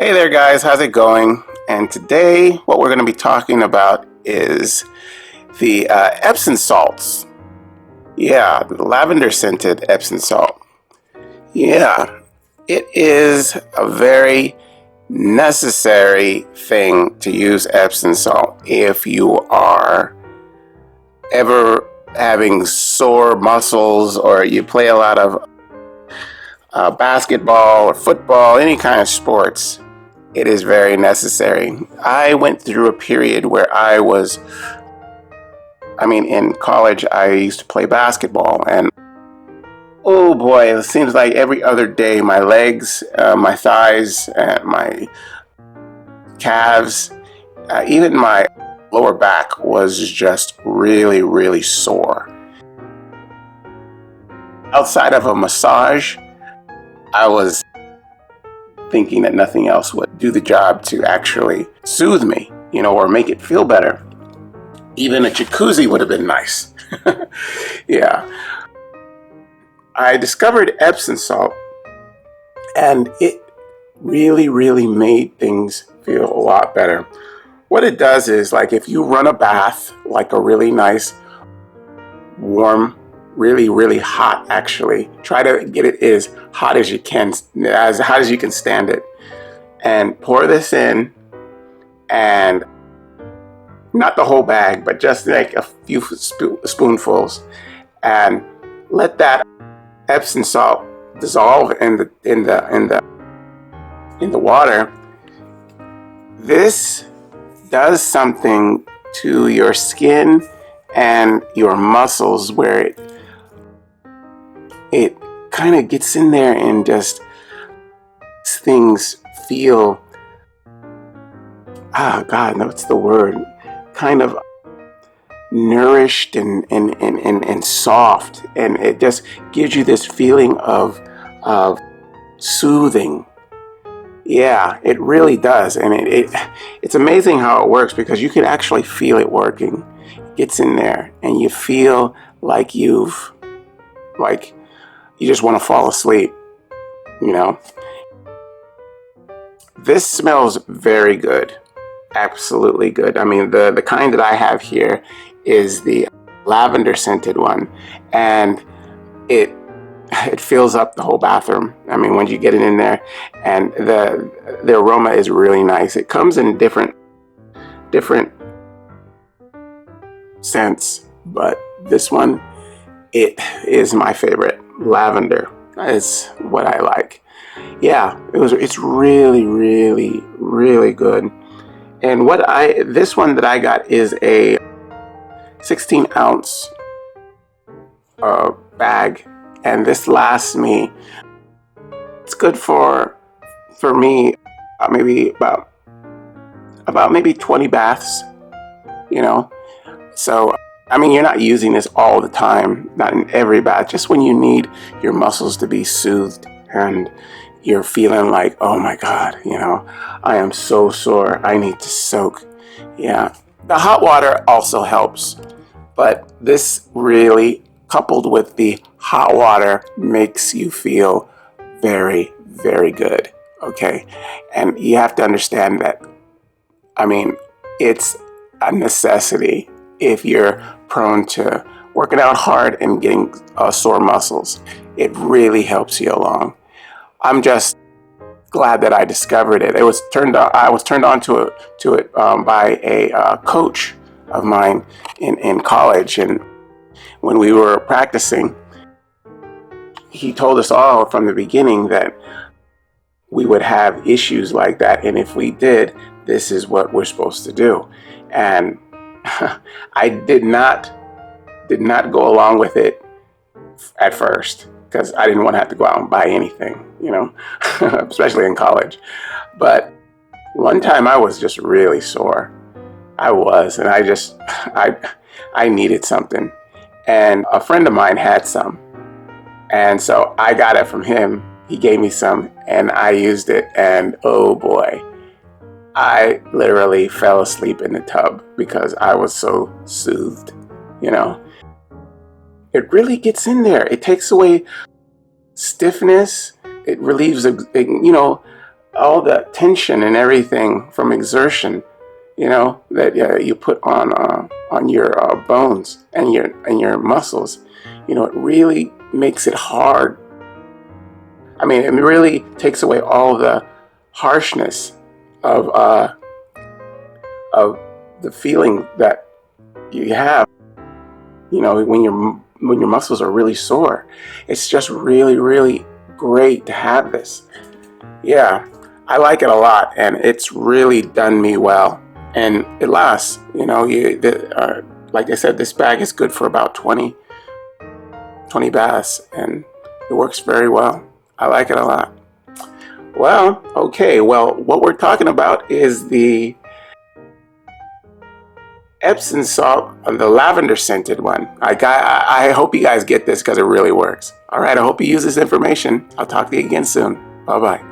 Hey there guys, how's it going? And today what we're going to be talking about is the Epsom salts. Yeah, the lavender scented Epsom salt. Yeah, it is a very necessary thing to use Epsom salt if you are ever having sore muscles or you play a lot of basketball or football, any kind of sports. It is very necessary. I went through a period where in college, I used to play basketball, and oh boy, it seems like every other day, my legs, my thighs, my calves, even my lower back was just really, really sore. Outside of a massage, I was thinking that nothing else would do the job to actually soothe me, or make it feel better. Even a jacuzzi would have been nice. Yeah. I discovered Epsom salt, and it really, really made things feel a lot better. What it does is, like, if you run a bath, like a really nice, warm, really, really hot, actually. Try to get it as hot as you can, as hot as you can stand it. And pour this in, and not the whole bag, but just like a few spoonfuls, and let that Epsom salt dissolve in the water. This does something to your skin and your muscles where it kind of gets in there and just things feel, what's the word? Kind of nourished and soft, and it just gives you this feeling of soothing. Yeah, it really does, and it's amazing how it works, because you can actually feel it working. It gets in there, and you feel like you just want to fall asleep, This smells very good. Absolutely good. I mean, the kind that I have here is the lavender scented one, and it fills up the whole bathroom. I mean, when you get it in there, and the aroma is really nice. It comes in different scents, but this one, it is my favorite. Lavender is what I like. Yeah, it's really, really, really good. And this one that I got is a 16-ounce bag, and this lasts me. It's good for me, maybe about maybe 20 baths, So, you're not using this all the time, not in every bath, just when you need your muscles to be soothed and you're feeling like, oh my God, I am so sore, I need to soak. Yeah, the hot water also helps, but this really, coupled with the hot water, makes you feel very, very good, okay? And you have to understand that, it's a necessity if you're prone to working out hard and getting sore muscles. It really helps you along. I'm just glad that I discovered it. I was turned on to it by a coach of mine in college, and when we were practicing, he told us all from the beginning that we would have issues like that, and if we did, this is what we're supposed to do. And I did not go along with it at first, because I didn't want to have to go out and buy anything, especially in college. But one time I was just really sore. I was, and I needed something. And a friend of mine had some. And so I got it from him. He gave me some, and I used it, and oh boy, I literally fell asleep in the tub because I was so soothed, It really gets in there. It takes away stiffness. It relieves, all the tension and everything from exertion, that you put on your bones and your muscles, it really makes it hard. I mean, it really takes away all the harshness of the feeling that you have, when your muscles are really sore. It's just really, really great to have this. Yeah, I like it a lot, and it's really done me well. And it lasts. Like I said, this bag is good for about 20 baths, and it works very well. I like it a lot. Well, okay. Well, what we're talking about is the Epsom salt, the lavender scented one. I hope you guys get this because it really works. All right, I hope you use this information. I'll talk to you again soon. Bye-bye.